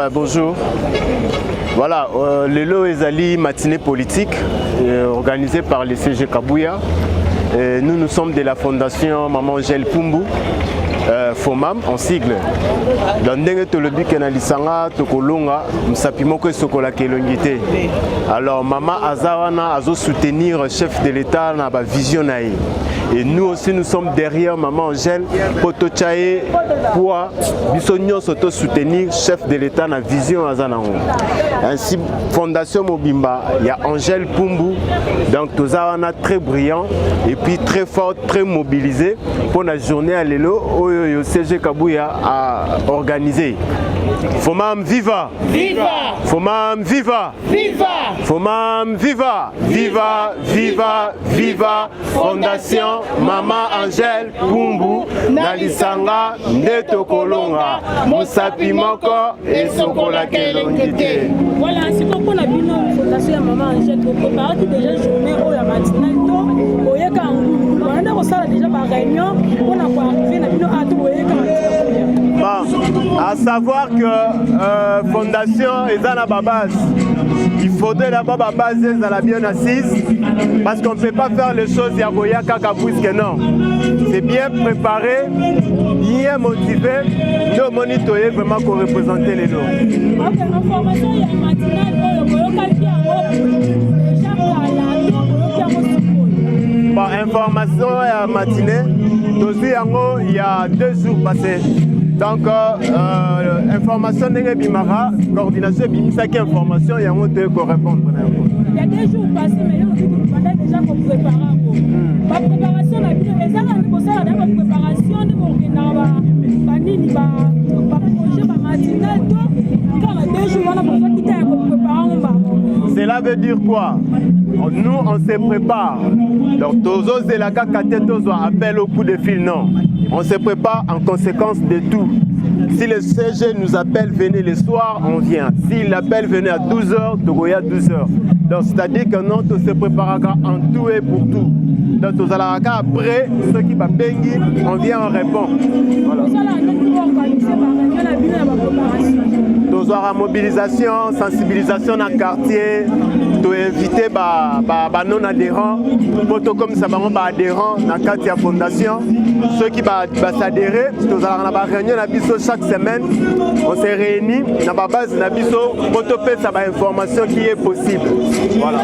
Ouais, bonjour. Voilà, Lelo Ezali, matinée politique organisée par le CG Kabouya. Nous sommes de la fondation Maman Angèle Pumbu, FOMAM en sigle. Dans Ndenge Tolobi Kenalisanga, Tokolonga, Msapimoko Sokola Kelongite. Alors, Maman Azawana a soutenir le chef de l'État dans la vision. Et nous aussi, nous sommes derrière Maman Angèle pour soutenir le chef de l'État dans la vision. Ainsi, Fondation Mobimba, il y a Angèle Pumbu, donc tous très brillant et puis très fort, très mobilisé pour la journée à l'élo où le CG Kabouya a organisé. FOMAM viva! Viva! FOMAM viva! Viva! FOMAM viva! Viva! Viva! Viva! Fondation Maman Angèle Pumbu Nalisanga Ndeto Kolonga Musapi Moko et Sokola Kelongite. Voilà, c'est comme on a vu la fondation Maman Angèle pour préparer déjà journée au la matinale to oyeka ngulu. On a reçu déjà par réunion on a pas arrivé na bino à to oyeka Bon, à savoir que fondation est dans la base. Il faudrait d'abord la base dans la bien assise parce qu'on ne peut pas faire les choses Yagoya Kakabouiske non. C'est bien préparé, bien motivé, nous monitorer vraiment qu'on représente les lots. Ok, information il y a matinale bon, information à matinée, il y a 2 jours passés. Donc, information de Bimara, coordination Bimisa qui information, il y a un autre qui répond. Il y a 2 jours passés, mais on dit que déjà qu'on prépare. La préparation, la préparation de cela veut dire quoi? Nous, on se prépare. Donc, tous les appel au coup de fil, non. On se prépare en conséquence de tout. Si le CG nous appelle, venez le soir, on vient. S'il appelle, venez à 12h, Togoya 12h. Donc, c'est-à-dire que nous, on se préparera en tout et pour tout. Donc, nous allons après, ceux qui va bengi, on vient, on répond. Voilà. Nous aurons la mobilisation, sensibilisation dans le quartier, pour inviter nos adhérents, pour comme ça, nos adhérents dans le quartier fondation. Ceux qui vont s'adhérer, nous allons avoir une réunion chaque semaine. On se réunit dans la base de pour faire cette information qui est possible. Voilà.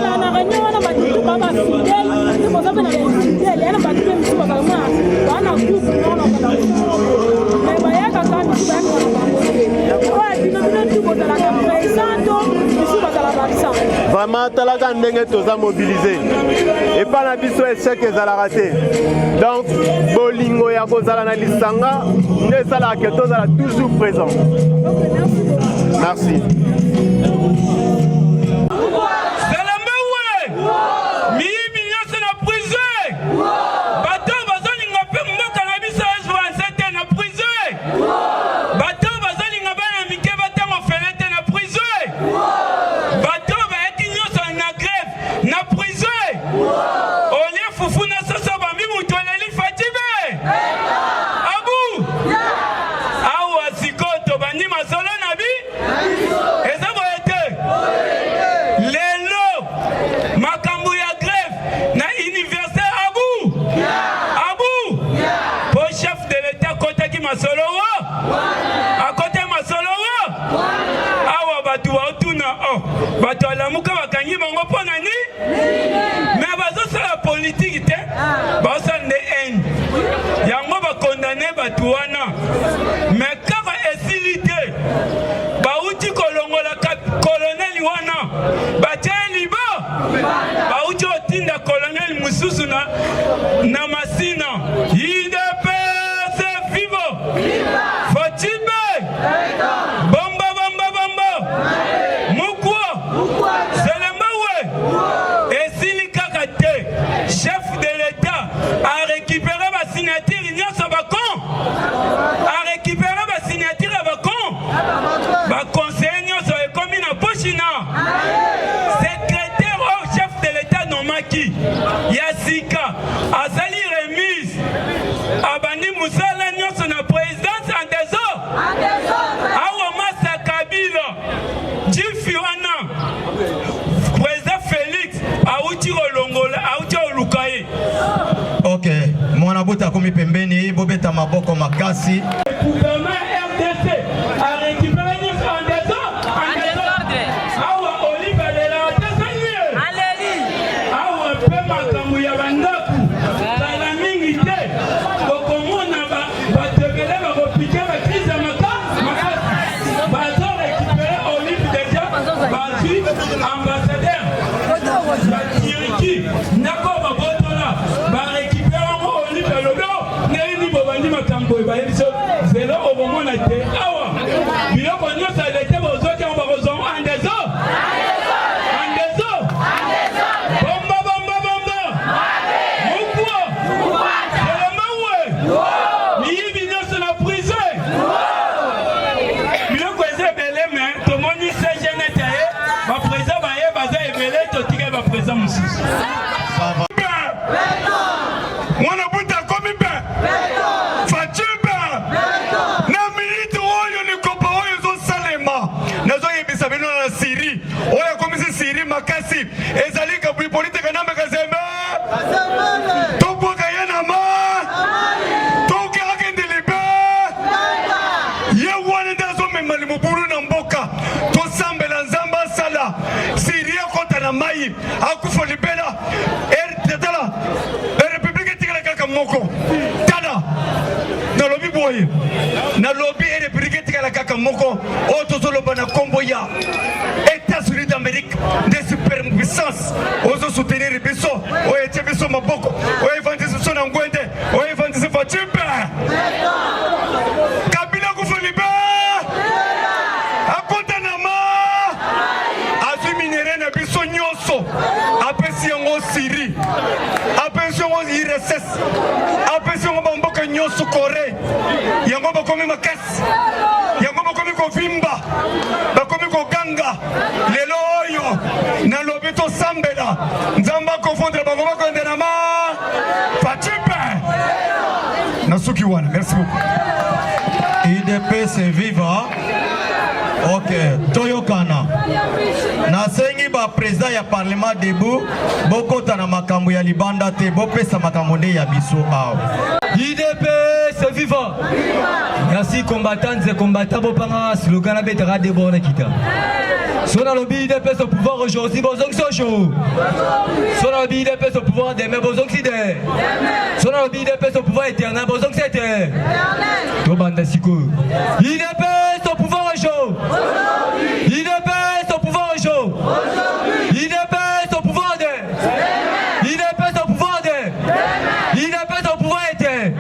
Vraiment, talaga ndenge toza mobilisé. Et pas la biso échec et la raté. Donc, bolingo ya kozala na lisanga, ne sala que tozala toujours présent. Merci. merci. Gouvernement RDC a récupéré une fondation en désordre. Awa Olive Alela Tesanie. Awa Pema Kamuya Bandaku. Tala mingi te. Bokomona batebele bakopike ba crise makasi. Bazo récupérer Olive déjà. Bazui ambassadeur. La Turquie. Nako babotola. Ba récupérer Olive Lobo. Neni bobandi makambo ba yebiso. Zelo obomona te. Awa. Biloko nyonso elete bozoki on bakozonga en deso. En deso. Bomba bomba bomba. Mukwa. Selemawe. Miyibi nyonso na prison. Biloko eze beleme tomoni sejene te. Ba prison ba ye baza ebele totika ba prison mususu. Mwana buta komi be. Fachibe. Na milite oyo ni kopa oyo zo salema. Nazo yebisa bino na Syrie. Oya komisi Syrie makasi. Ezali ka bui politique na makazembe. Topo kayana ma. Toke akende libe. Ye wana ndazo memali muburu na mboka. To sambela nzamba sala. Syrie kota na mai. Akufo libela. Tetala. République tigala kaka moko. Tada. Na lobi boye. Na lobi République tigala kaka moko. Otozolo bana kombo ya États-Unis d'Amérique des superpuissances. Ozo soutenir biso. Oye chebiso maboko. Oye vandisi sona ngwende. Oye vandisi fachipe. Kabila kufolibe. Akota na ma. Azu minere na biso nyoso. Apesi yango Syrie. Apesi yango IRSS. Apesi yango bamboka nyoso Corée. Yango bakomi makasi. Yango bakomi kovimba. Bakomi koganga. Lelo oyo. Na lobi to sambela. Nzamba kofondre bango bakonde na ma. Fachipe. Nasuki wana. Merci beaucoup. UDPS viva. Ok, Toyokana. Nasengi ba président ya parlement debout, bokota na makambo ya libanda te, bopesa makambo nde ya biso awa. UDPS vivant. Merci combattants et combattants bopanga slogan na betera debout na kita. Sona lobby UDPS au pouvoir aujourd'hui, bozong sojo. Sona lobby UDPS au pouvoir demain, bozong side. Sona lobby UDPS au pouvoir éternel, bozong sete. To banda siko. UDPS au pouvoir aujourd'hui. IDPS au pouvoir chaud. IDPS au pouvoir de. IDPS au pouvoir de. IDPS au pouvoir était.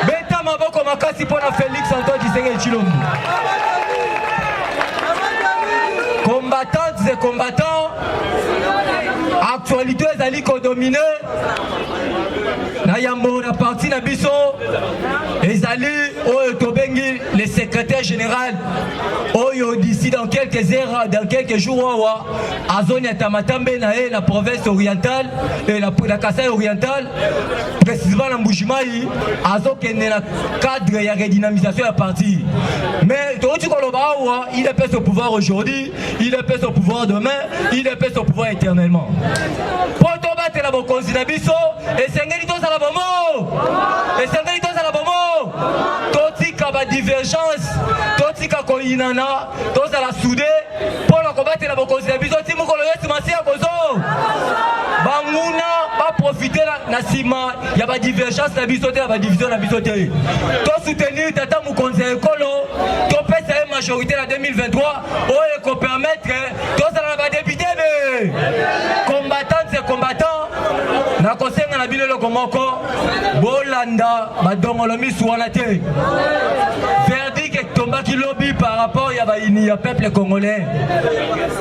Beta maboko makasi pona Félix Antoine Tshisekedi Tshilombo. Combattantes et combattants, actualité ezali kodomine na yambo na parti na biso ezali oyo tobengi le secrétaire général oyo d'ici dans quelques heures, dans quelques jours owa azoni ya Tamatambe na la province orientale et la Kasai orientale précisément na Mbujimayi azokende na cadre ya redynamisation ya parti. Mais toki koloba owa il est au pouvoir aujourd'hui, il est au pouvoir demain, il est au pouvoir éternellement. Poto batela bokonzi na biso esengeli tozala bomo. Esengeli tozala bomo. Totika ba divergence, totika koinana, tozala soudé pona kobatela bokonzi na biso ti mokolo yesu masiya bozo. Banguna ba profiter na sima ya ba divergence na biso te ya ba division na biso te. To soutenir tata mokonzi ekolo, to pesa une majorité en 2023 oyo ko permettre tozala ba député be combattants et combattants na kosenga na bilelo komoko bolanda badongolo misu wana te. Verdict tombaki lobby par rapport ya ba ini ya peuple congolais.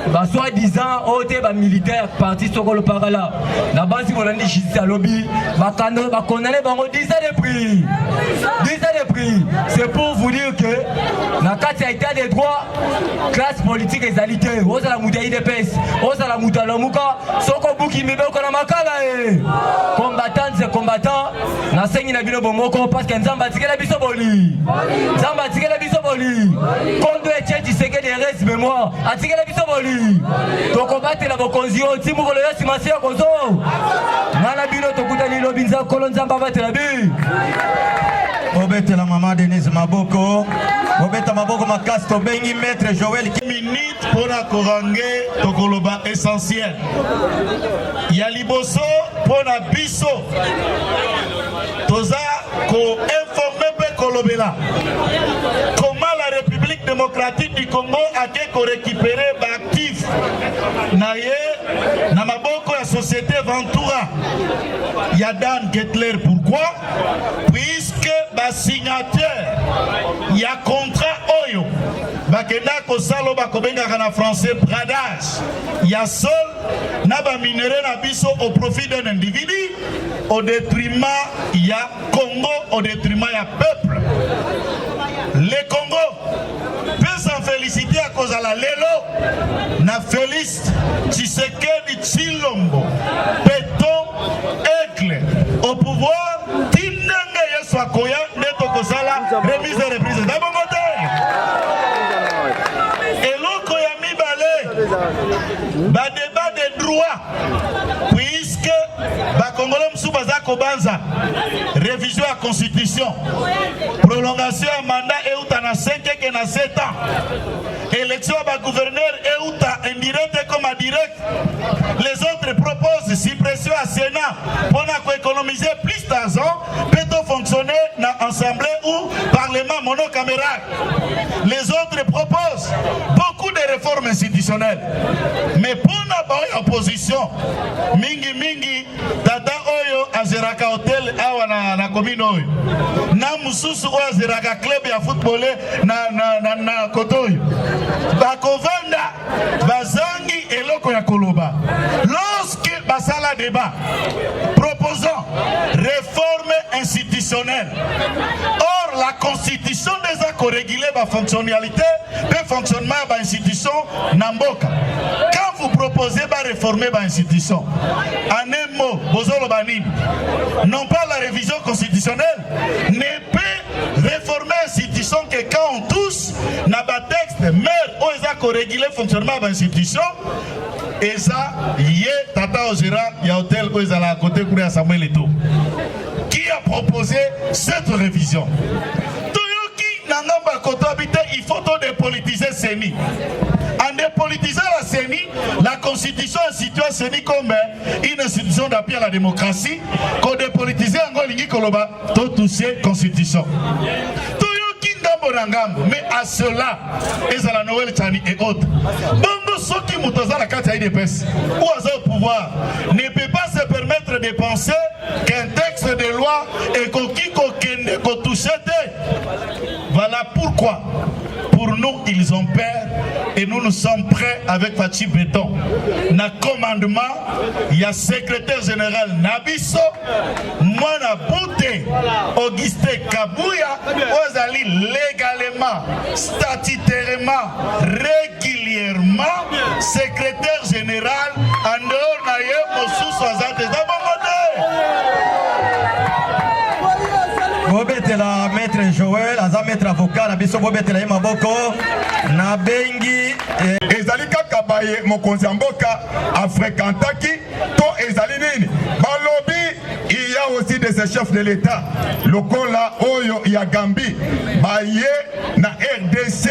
Ba soi-disant ote ba militaire parti sokolo parala na basi bolandi justice à lobby ba condamné bango 10 ans de prix. 10 ans de prix. C'est pour vous dire que na kati ya état des droits classe politique ezali te. Oza la muta IDPS, oza la muta lomuka soko buki mibe ko na makala e. Combattants et combattants na sengi na bino bomoko parce que nzamba tikela biso boli. Nzamba tikela biso boli. Kondo eche Tshisekedi reste mauvaise mémoire. Atika la biso boli. To combattre la bokonzio timu ko le simasia kozo. Ngala bino to kutani lobinza kolonza mbavate la bi. Obete la maman Denise Maboko. Obeta Maboko makasi to bengi maître Joël minute pour la korange to koloba essentiel. Ya liboso pour la biso. Toza ko informer pe kolobela. Comment la République démocratique du Congo a été récupérer l'actif naye na maboko la société Ventura. Yadan Gettler pourquoi? Puisque ba signateur ya contrat oyo bakenda kosalo bakobenga na français bradage ya sol na ba minéraux na biso au profit d'un individu au détriment ya Congo, au détriment ya peuple. Le Congo peut s'en féliciter à cause de la Lelo na Félix Tshisekedi Tshilombo Béton Aigle au pouvoir Tindenge Yeswakoya Neto Kosala remise et reprise d'Abomote et l'autre Yami Balé ba débat des droits puisque ba Congolais Msoubaza Kobanza révision à la constitution prolongation à mandat et ou na 5 et na 7 ans élection à gouverneur et ou indirect comme à direct les autres proposent suppression à Sénat pour économiser plus d'argent peut fonctionner dans assemblée ou parlement monocaméral les autres proposent beaucoup de réformes institutionnelles mais pour la opposition mingi tata oyo azeraka hotel awa na commune oyo na mususu oyo azeraka club ya football na kotoyo bakovanda bazangi eloko ya koloba lorsque basala débat proposant réforme institutionnelle or la constitution déjà corrégulée ba fonctionnalité de fonctionnement ba institution namboka quand vous proposez ba réformer ba institution en un mot bozolo banini non pas la révision constitutionnelle ne peut réformer institution que quand on touche na ba texte maire o eza corrégulé fonctionnement ba institution eza yé tata ozera ya hôtel o eza la côté courir à Samuel Eto'o qui a proposé cette révision Toyoki nangamba koto habité il faut dépolitiser CENI en dépolitisant la CENI la constitution institue CENI comme une institution d'appui à la démocratie qu'on dépolitise en lingi koloba to toucher constitution mais à cela et à la Noël Tchani et autres bongo soki mutoza la carte IDPS ou à au pouvoir ne peut pas se permettre de penser qu'un texte de loi est coquille qu'on touche. Voilà pourquoi pour nous ils ont peur et nous sommes prêts avec Fachi Béton na commandement il y a secrétaire général Nabiso Mwana Bouté Augustin Kabouya Ozali légalement statutairement régulièrement secrétaire général en dehors naye Mosusu Azate Bobetela maître Joël, aza maître avocat na biso bobetela ye maboko na bengi ezali kaka baye mokonzi ya mboka afréquentaki to ezali nini balobi il y a aussi des chefs de l'État lokola oyo ya Gambie baye na RDC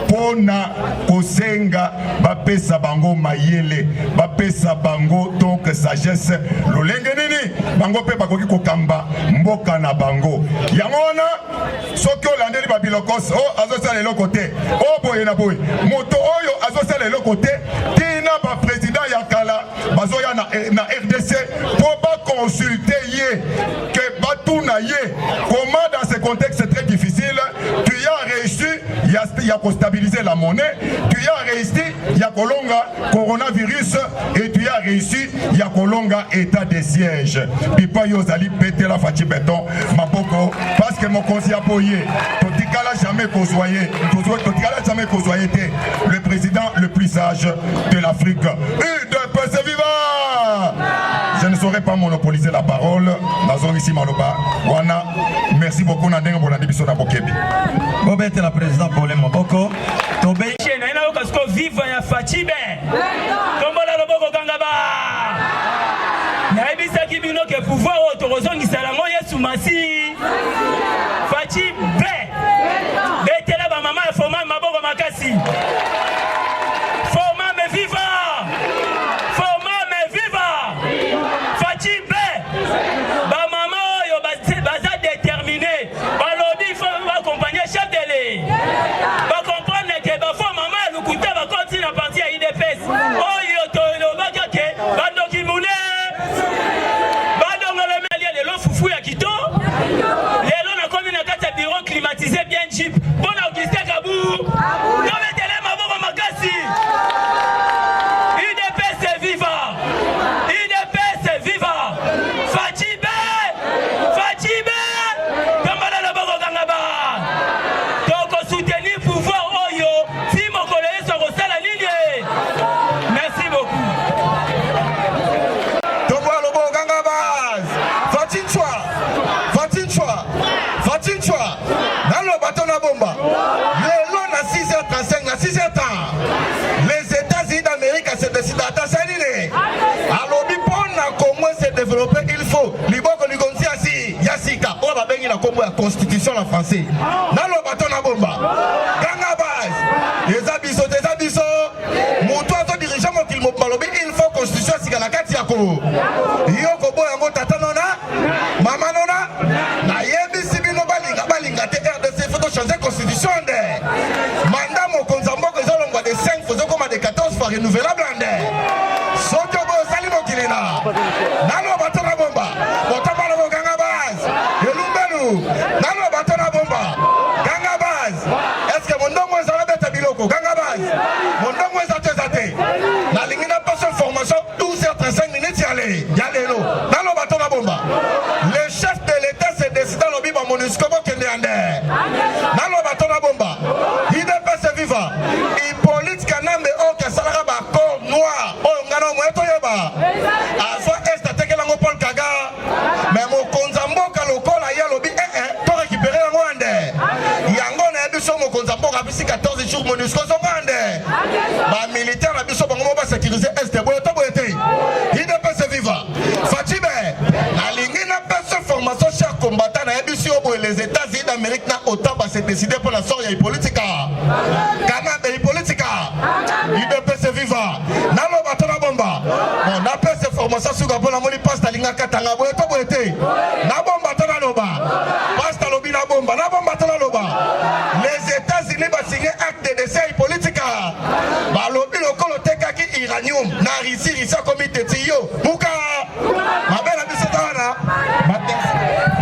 pona kosenga bapesa bango mayele bapesa bango donc sagesse lolenge nini bango pe bakoki kokamba mboka na bango yango wana soki olandeli babilokos o azosala eloko te o boye na boye moto oyo azosala eloko te tina baprésident ya kala bazoya na RDC po baconsulte ye ke batuna ye comment dans ce contexte très difficile tu as réussi ya stabiliser la monnaie tu as réussi ya kolonga coronavirus et tu as réussi ya kolonga état de siège pipa yozali péter la Fachi Béton maboko parce que mon conseiller a poyé totikala jamais kozoyer le président le plus sage de l'Afrique UDPS viva. Je ne saurais pas monopoliser la parole. Ici Maloba. Wana. Merci beaucoup. Nadenga Bolandi Biso na Bokebi. Bobete la président Paulin Maboko. Tobe. viva ya Fachibe. Tombola loboko kangaba. Naibisaki bino ke pouvoir otorozongisa lango Yesu Masi. Fachibe. Betela ba mama foma maboko makasi. Foma me viva. Foma me viva. Fachibe. Ba mama yo baza déterminé. Ba lobby faut accompagner Châtelet. Ba comprendre que ba fo mama lukuta ba continue à partir à IDPS. Oh yo to lo ba ke ba dokimune. Ba dongala melia le lo fufu ya kito. Lelo na komi na kata bureau climatisé bien cheap. Bon Augustin Kabou. No metele maboko makasi. IDPS viva. IDPS viva. Fachibe. Fachibe. Kambala na boko kangaba. Toko soutenir pouvoir oyo. Si mokolo yeso kosala nini. Merci beaucoup. Toko lobo kangaba. Fatinchwa. Fatinchwa. Fatinchwa. Nalo bato na bomba. Lelo na 6h35 na 6h30. Les États-Unis d'Amérique se décident à Tassanine. Alors bipona comment se développer il faut. Liboko ligonzi asi yasika. On va bengi na kombo ya constitution la français. Nalo bato na bomba. Ganga base. Des abisso. Mutu azo dirigeant mo kilmo balobi il faut constitution sika na kati yako. Yoko boya ngo tata nona. Mama nona. Na yebi sibino balinga te RDC faut changer constitution de. Mandat mo konzambo ko zolongwa de 5 faut comme de 14 fois renouvelable ande. Soto bo salimo kilina. Nalo bato na bomba. Botama lo ganga base. Elumbelu. Nalo bato na bomba. Ganga base. Est-ce que mon ndongo ezala beta biloko ganga base. Mon ndongo ezate. Na lingina passe formation 12h35 minutes yalelo. Nalo bato na bomba. Le chef de l'État se décide au biba MONUSCO kende ande. Nalo bato na bomba. IDPS viva. Hippolyte Kanambe o kasalaka ba corps noir. O ngana mo eto yeba. Aso est tekela ngo Paul Kaga. Mais mo konzambo ka lokola ya lobi to récupérer yango ande. Yango na biso mo konzambo ka bisi 14 jours MONUSCO so ande. Ba militaire na biso bango ba sécuriser est boyo to boyete. IDPS viva. Fachibe. Na lingina personne formation cher combattant na bisi obo les États-Unis d'Amérique na autant ba se décider pour la sortie politique. Canada politique. IDPS viva. Na lo batona bomba. On appelle ces formations sur pour la moli pasta linga katanga boyo to boyete. Na bomba tona loba. Pasta lobi na bomba. Na bomba tona loba. Les États-Unis ba signer acte de décès politique. Ba lobi lokolo tekaki iranium na Russie comité tiyo. Buka. Mabela bisotana.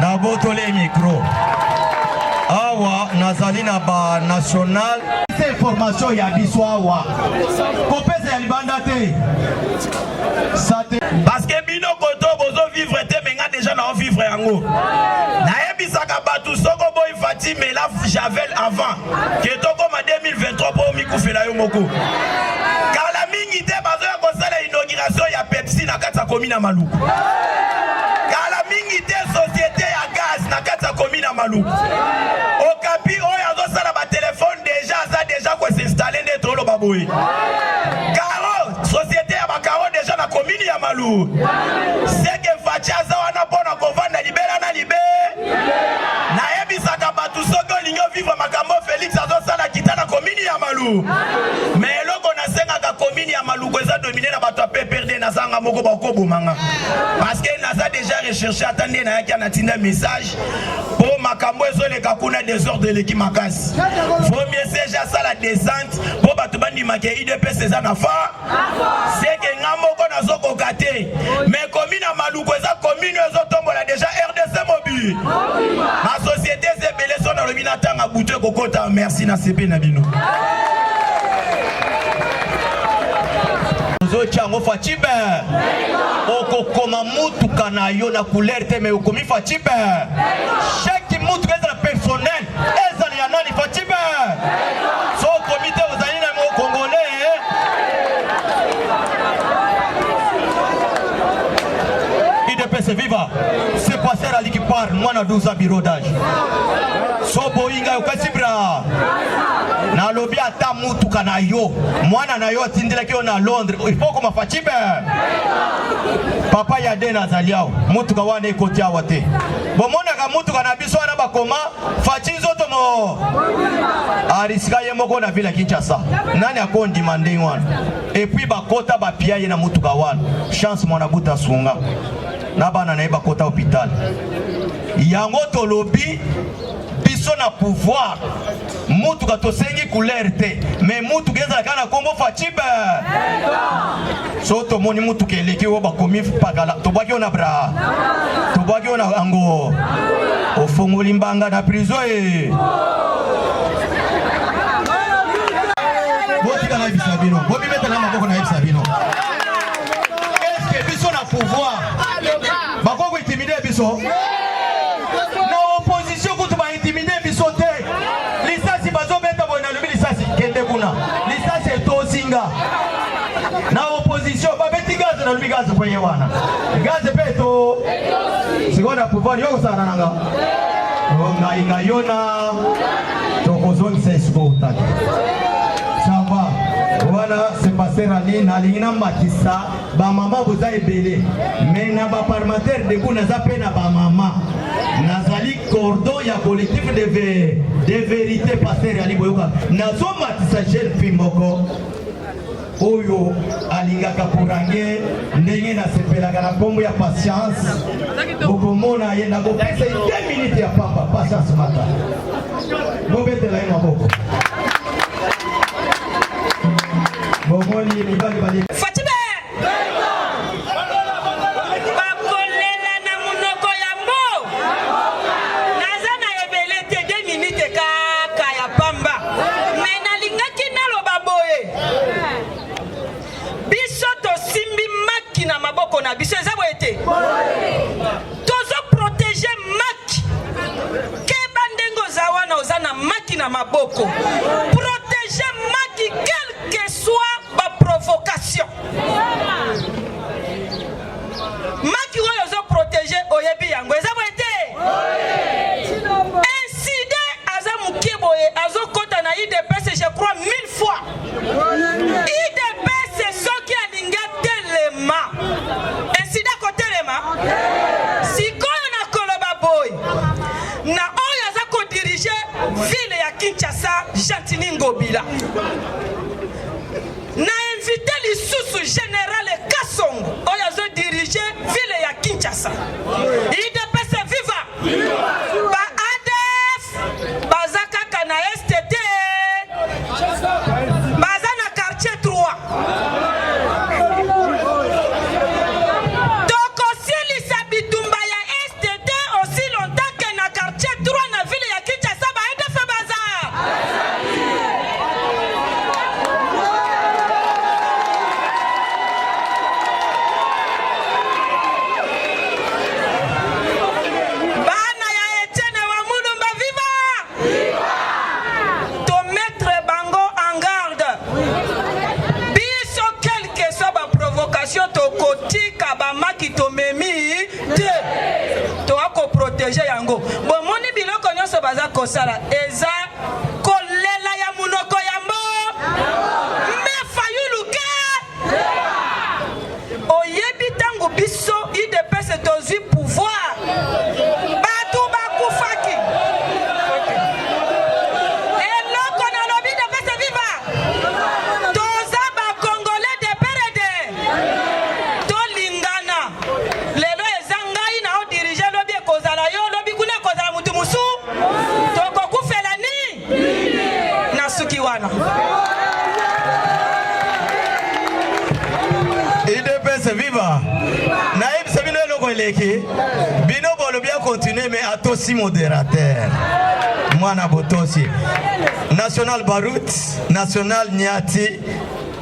Na botole micro. Awa nazali na ba national. Cette information ya biso awa. Kopesa ya libanda te. Parce que bino koto bozo vivre te menga déjà na vivre yango. Na ebisaka batu soko boy Fati mais la Javel avant. Que toko ma 2023 po mikufela yo moko. Kala mingi te bazo ya kosala inauguration ya Pepsi na kata komina Maluku. Kala mingi te société ya gaz na kata komina Maluku. Okapi oyo azosala ba téléphone déjà ko s'installer ndetro lo baboy. Karo société ya bakaro déjà na komini ya Maluku. C'est que Fati azawana pona kovanda libera na libe. Na ebisaka batu soko lingo vivre makambo Félix azosala kitana komini ya Maluku. Mais loko na senga ka komini ya Maluku eza dominé na bato PPRD na zanga moko ba ko bomanga. Parce que naza déjà recherché attendez na yaki na tinda message pour makambo ezoleka kuna désordre de l'équipe makasi. Faut mieux c'est ja sala descente pour bato bandi make IDPS eza na fa. C'est que ngamoko na zoko kate. Mais komini ya Maluku eza komini ezotombola déjà RDC mobile. Ma société c'est belé son na lobina tanga butu kokota merci na CP na bino. Chango Fachibe okokoma mutuka na yo na couleur te mais okomi Fachibe chaque mutuka eza personnel eza ya nani Fachibe so comité ozali na mo congolais IDPS viva c'est passer à l'équipe par moi na 12 ans bureau d'âge so boinga okasibra na lobi ata mutuka na yo mwana na yo atindelaki yo na Londres il faut koma fachibe papa ya de nazaliao mutuka wana ekoti awa te bomonaka mutuka na biso wana bakoma fachi nzoto mo arisika ye moko na vile Kinshasa nani akondima ndenge wana et puis bakota bapia ye na mutuka wana chance mwana buta sunga na bana na ye bakota hôpital yango tolobi biso na pouvoir mutuka tosengi couleur te mais mutuka ezalaka na kombo fachibe so tomoni mutuka eleki oyo bakomi pakala tobwaki yo na bra tobwaki yo na yango ofungoli mbanga na prison e botika na yebisa bino bobimetela maboko na yebisa bino eske biso na pouvoir bakoko intimide biso na opposition kutu ba intimide biso te lisasi bazobeta boye na lobi lisasi kende kuna lisasi etosinga na opposition babeti gaze na lobi gaze kwenye wana gaze peto sikona pouvoir yoko sana nanga ngai yona tokozongisa esiko utaki sava wana se passer ali na lingina makisa ba mama boza ebele mais na ba parlementaire de kuna za pe na ba mama nazali cordon ya collectif de vérité passer ali boyoka nazo matisa jeune fille moko oyo alingaka kurange ndenge na sepelaka na kombo ya patience bokomona ye na kopesa 2 minutes ya pamba patience mata bobetela ye maboko bomoni mibali bali Fachibe bakolela na munoko ya mbo naza na ebele te 2 minutes kaka ya pamba me nalingaki naloba boye biso tosimbi maki na maboko na biso eza boye te tozo protéger maki keba ndenge oza wana oza na maki na maboko protéger maki quel que soit ba provocation maki oyo ozo protéger oyebi yango eza boye te inside aza mokie boye azokota na IDPS je crois 1000 fois IDPS soki alingi atelema inside kotelema sikoyo na koloba boye na oyo aza kodirige ville ya Kinshasa Gentini Ngobila na invité lisusu général Kasongo oyo azo dirige ville ya Kinshasa IDPS viva ba ADF baza kaka na STT baza na quartier 3 tokosilisa bitumba ya STT aussi longtemps que na quartier 3 na ville ya Kinshasa ba ADF baza bana ya Etienne wa Mulumba viva to mettre bango en garde biso quel que soit ba provocation to kotika ba maki to memi te to ako protéger yango bomoni biloko nyonso baza kosala eza kolela ya munoko yambo me fayuluke oyebi tango biso IDPS tozwi pouvoir batu bakufaki eloko nalobi IDPS viva toza bakongole de perede tolingana lelo eza ngai na odirige lobi ekozala yo lobi kuna ekozala mutu musu tokokufela ni na suki wana IDPS viva na yebisa bino eloko eleki bino bolobi ya continue mais atosi modérateur mwana botosi national Barut national Nyati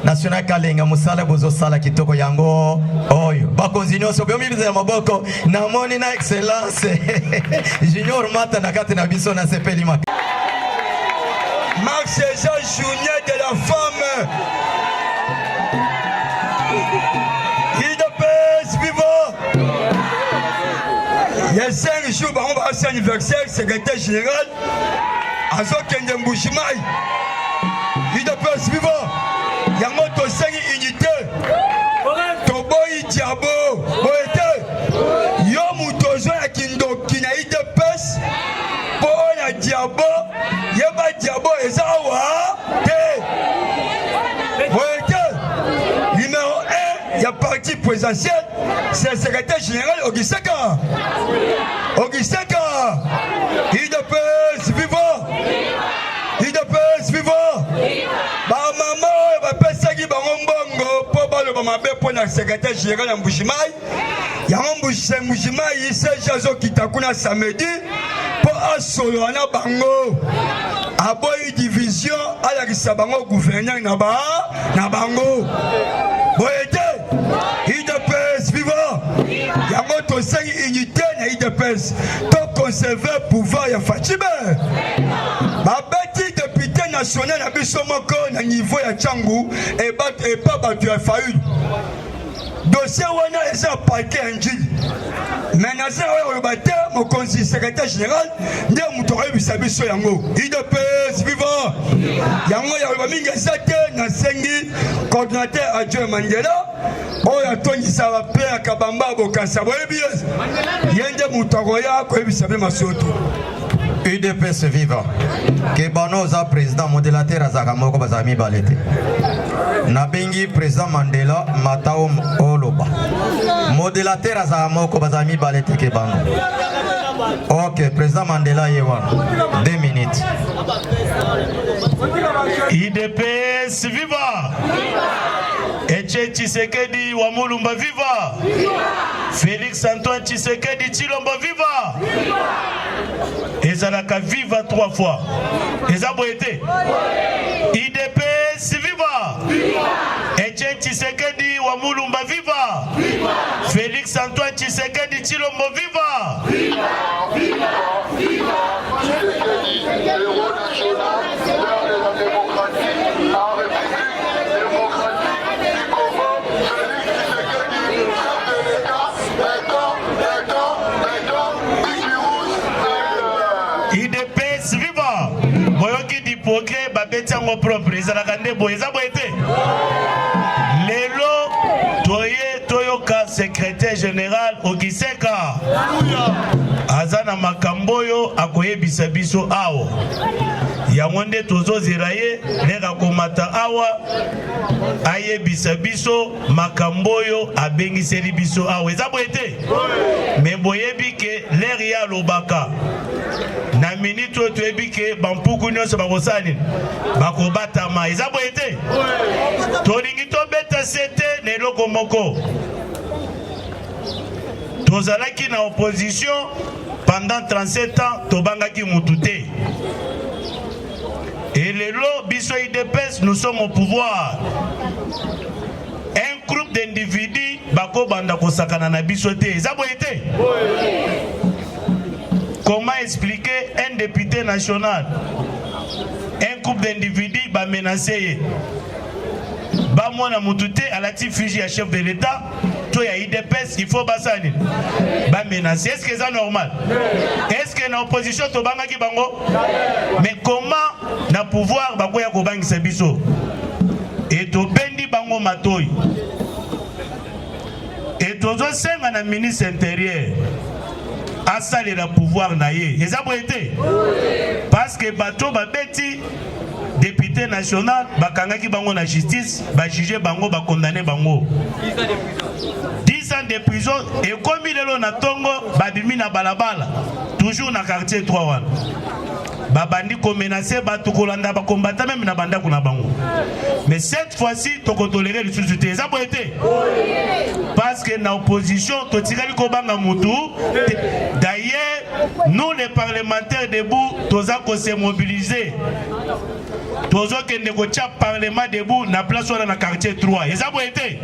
national Kalenga musala bozosala kitoko yango oyo bakonzi nyonso boyomibiza maboko namoni na excellence junior mata na kati na biso na sepeli maka Marc César Journée de la femme. IDPS vivant. Il y a 5 jours, on va à son anniversaire, secrétaire général. Azo Kende Mbouchimaï. yango tosengi unité toboyi diabo boye te yo moto ozwa ya kindoki na UDPS mpo oyo ya diabo yeba diabo eza awa te boye te. Numéro 1 ya parti présidentiel c'est le secrétaire général Augustin Ka UDPS vivant UDPS vivant bamama oyo bapesaki bango mbongo mpo baloba mabe mpo na secrétaire général ya Mbujimayi yango Mbujimayi Serge azokita kuna samedi mpo asolola na bango aboyi division alakisa bango gouverneur na bango boye te. UDPS vivant yango tosengi unité na UDPS to conserver pouvoir ya Fachibe babeti député national na biso moko na niveau ya Tchangu epa bato ya Faulu dossier wana eza parquet ya Njili mais naza oyo bate mokonzi secrétaire général nde moto akoyebisa biso yango UDPS vivant yango ya mingi eza te nasengi coordinateur adjoint Mandela oyo atondisa bape ya Kabamba Bokasa boyebi ye nde moto akoya koyebisa be masoto. UDPS vivant ke bano oza président modélateur azaka moko bazala mibale te nabengi président Mandela Matao oloba modélateur azaka moko bazala mibale te ke bano. Ok, président Mandela ye wana 2 minutes. UDPS viva Eche Tshisekedi wa Mulumba viva Félix Antoine Tshisekedi Tshilombo viva ezalaka viva 3 fois eza boyete UDPS viva Eche Tshisekedi wa Mulumba viva Félix Antoine Tshisekedi Tshilombo viva UDPS viva boyoki di progrès babeti yango propre ezalaka nde boye eza boye te lelo toye toyoka secrétaire général Augustin Ka aza na makambo oyo akoyebisa biso awa yango nde tozozela ye leka komata awa ayebisa biso makambo oyo abengiseli biso awa eza boye te me boyebi ke leri ya alobaka na minute oyo toyebi ke bampuku nyonso bakosala nini bakobatama eza boye te tolingi tobeta se te na eloko moko tozalaki na opposition pendant 37 ans tobangaki mutu te et lelo biso UDPS nous sommes au pouvoir un groupe d'individus bakobanda kosakana na biso te eza boye te. Comment expliquer un député national, un groupe d'individus va menacer Bamona Moutouté à la Tifiji à chef de l'État, toi il y a UDPS, il faut basani. Ba menacer, est-ce que c'est normal? Est-ce que dans l'opposition to banga ki bango? Mais comment na pouvoir bakoya ko bangi sebiso? Et to bendi bango matoi. Et to zo senga na ministre intérieur. Asale la pouvoir na ye. Eza boyete. Parce que bato babeti député national bakangaki bango na justice, ba juger bango, ba condamner bango. 10 ans de prison et comme lelo na tongo babimi na balabala. Toujours na quartier 3 wana. Babandi ko menacer bato kolanda ba combattre même na banda kuna bango. Mais cette fois-ci to ko tolérer le sous-souté. Eza boyete. Parce que dans l'opposition, d'ailleurs, nous les parlementaires debout, tous avons se mobiliser. Tous avons négocié le parlement debout, na place dans le quartier 3. Ils ont été.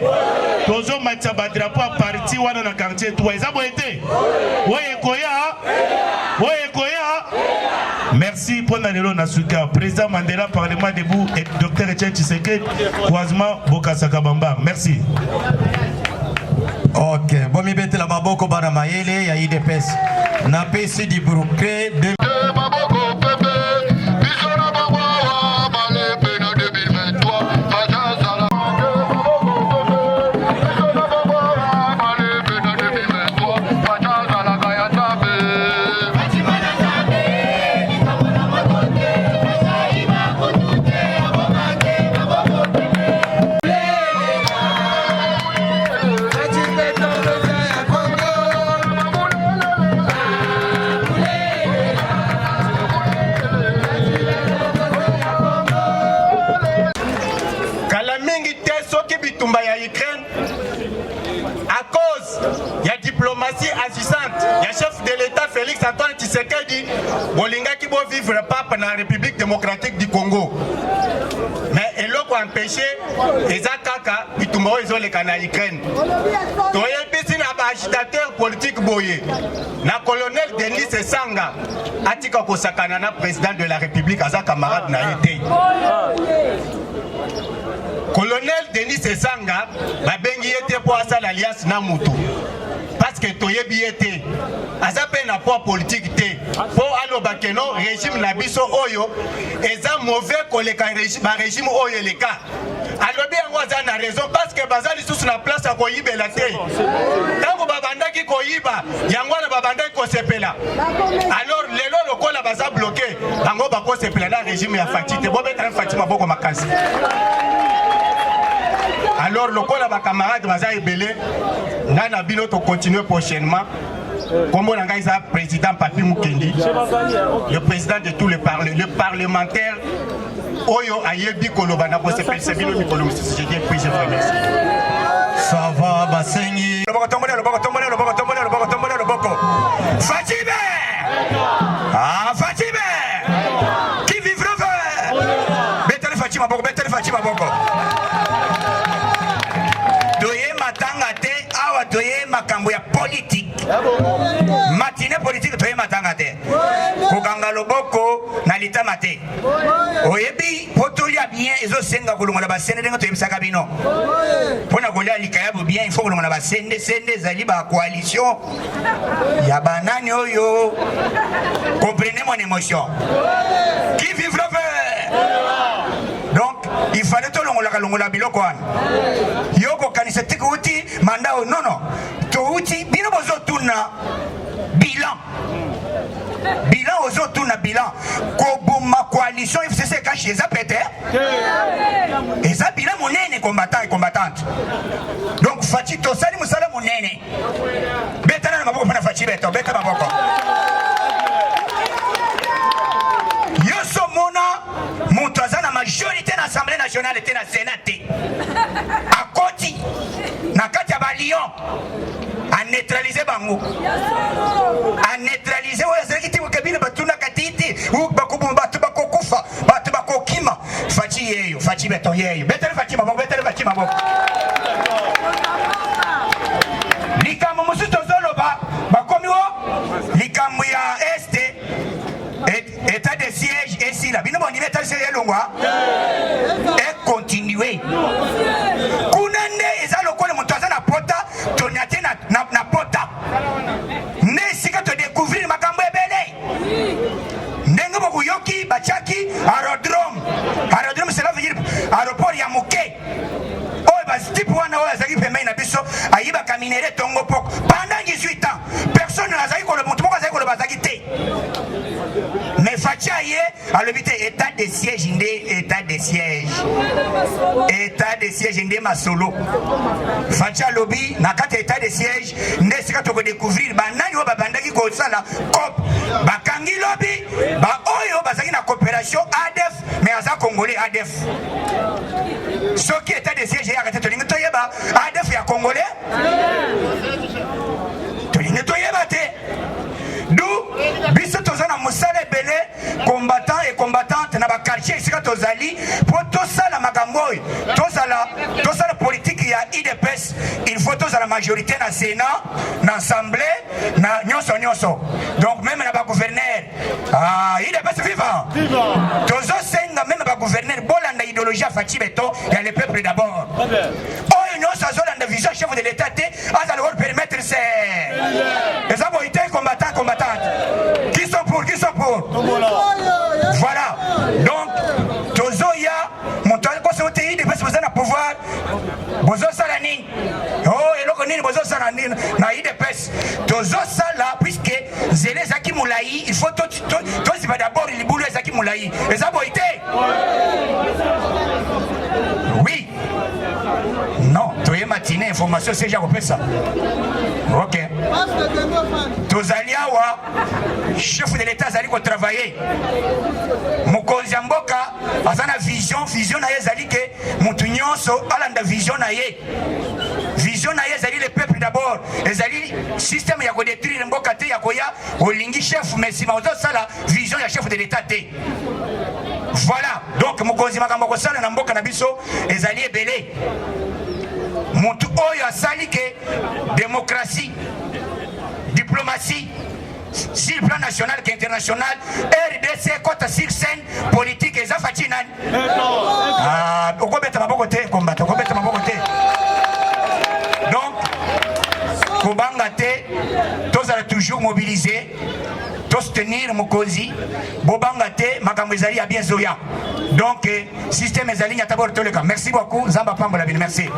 Tous avons mis un drapeau à partir dans le quartier 3. Ils ont été. Merci pour Nanelo Nasuka, président Mandela, parlement debout et docteur Etienne Tshisekedi, croisement Bokassa Kabamba. Merci. Ok, bon mi bete la maboko bana mayele ya UDPS na pesi di Brooklyn bitumba ya Ukraine à cause ya diplomatie agissante ya chef de l'État Félix Antoine Tshisekedi bolinga ki bo vivre pape na République démocratique du Congo. Mais eloko empêché eza kaka bitumba oyo ezoleka na Ukraine. Toyebisi na ba agitateur politique boye na colonel Denis Esanga atika kosakana na président de la République aza camarade na été. Colonel Denis Esanga babengi yete po asala alliance na mutu parce que toyebi yete aza pe na poids politique te po aloba keno régime na biso oyo eza mauvais koleka régime oyo eleka alobi yango aza na raison parce que baza lisusu na place ya koyibela te ntango babandaki koyiba yango wana babandaki kosepela alors lelo lokola baza bloqué bango bakosepela na régime ya Fati te bobetana Fati maboko makasi. Alors, le col à ma camarade Maza Ebele, Nana Bino to continuer prochainement. Comme on a le président Papi Mukendi, le président de tous les parlementaires, Oyo Ayebi Kolobana, pour se faire Bino Mikolo, je vous remercie. Ça va, Bassengi. Fatime! Ah, Fatime! Qui vivra vers? Betele Fatima Boko, Betele Fatima Boko. Doye matanga te, awa doye makambo ya politique. Matine politique doye matanga te. Kokanga loboko na lita mate. Oyebi potolia bien ezo senga kolongola basende denga toyebisaka bino. Pona kolia likayabu bien il faut kolongola basende sende zali ba coalition. Ya banani oyo. Comprenez mon émotion. Qui vive le fait? Donc il fallait tout longola biloko wana. Yoko kanisa tiki uti mandao non. To uti bino bozo tuna bilan. Bilan ozo tuna bilan. Kobuma coalition FCC kashi eza pete. Eza bilan monene combattant et combattante. Donc Fati to sali musala monene. Betana na maboko pana Fati beto, beta maboko. Yoso mona mutuaza na majorité na Assemblée nationale et na Sénat. A koti na kati ya ba Lyon a neutraliser bango. A neutraliser oyo azaki ti kabila batuna katiti ou bakubumba batu bakokufa batu bakokima Fati yeyo Fati beto yeyo betele Fati maboko betele Fati maboko. Likambo musu tozoloba bakomi wo likambo ya este état de siège et si la bino bon état de siège longwa et continuer kunande eza lokole moto aza na pota tonyate na pota ne sika to découvrir makambo ebele ndenge bokuyoki bachaki aérodrome cela veut dire aéroport ya moke oyo bastip wana oyo azalaki pembeni na biso ayibaka minere tongo poko pendant 18 ans personne azalaki koloba moto moko azalaki koloba azalaki te. Mais Fatia ye a l'habité état de siège inde état de siège inde masolo. Fatia lobby na kati état de siège nde sika to découvrir ba nani o ba bandaki ko sala cop ba kangi lobby ba oyo bazaki na coopération ADF mais aza congolais ADF. Ce qui état de siège ya kati to lingi to yeba ADF ya congolais. To lingi to yeba te. D'où biso tozana musala ebele combattant et combattante na ba quartier sika tozali pour tosala makamboy tosala politique ya IDPS il faut tosala majorité na Sénat na Assemblée na nyonso donc même na ba gouverneur IDPS vivant tozo senga même ba gouverneur bolanda idéologie Fati beto ya le peuple d'abord oyo nyonso azolanda vision chef de l'état te azali ko permettre c'est les aboité combattants qui sont pour voilà donc tozoya montoya ko se oteyi de pesa na pouvoir bozo sala nini eloko nini bozo sala nini na IDPS tozo sala puisque zele zaki mulai il faut to ziba d'abord libulu zaki mulai eza boité oui non toye matinée information c'est déjà ça ok tozali awa chef de l'état azali ko travailler mokonzi ya mboka aza na vision na ye ezali ke mutu nyonso ala Libanda vision na ye. Vision na ye ezali le peuple d'abord. Ezali système ya ko détruire mboka te ya koya olingi chef mais si maozo sala vision ya chef de l'état te. Voilà. Donc mokonzi makambo ko sala na mboka na biso ezali ebele. Mutu oyo asali ke démocratie, diplomatie sur le plan national qu'international, RDC côté sur scène politique et zafatinani. Ah, pourquoi mettre ma côté combattre? Pourquoi mettre ma côté? Donc, Kobangate, tous allons toujours mobiliser, tous soutenir Mokozi, Bobangate, Makamwezali a bien Zoya. Donc, système Ezali a d'abord tous les cas. Merci beaucoup, Zamba Pambola, merci.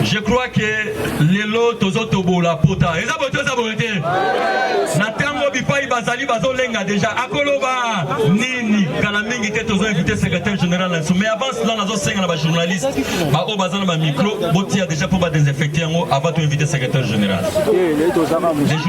Je crois que lelo tozotobo la pota. Eza boto eza bote. Na tango bipai bazali bazolenga déjà. Akoloba nini kala mingi te tozo invité secrétaire général là. Mais avant cela nazo senga na ba journaliste. Ba o bazana ba micro botia déjà pour ba désinfecter avant de inviter secrétaire général.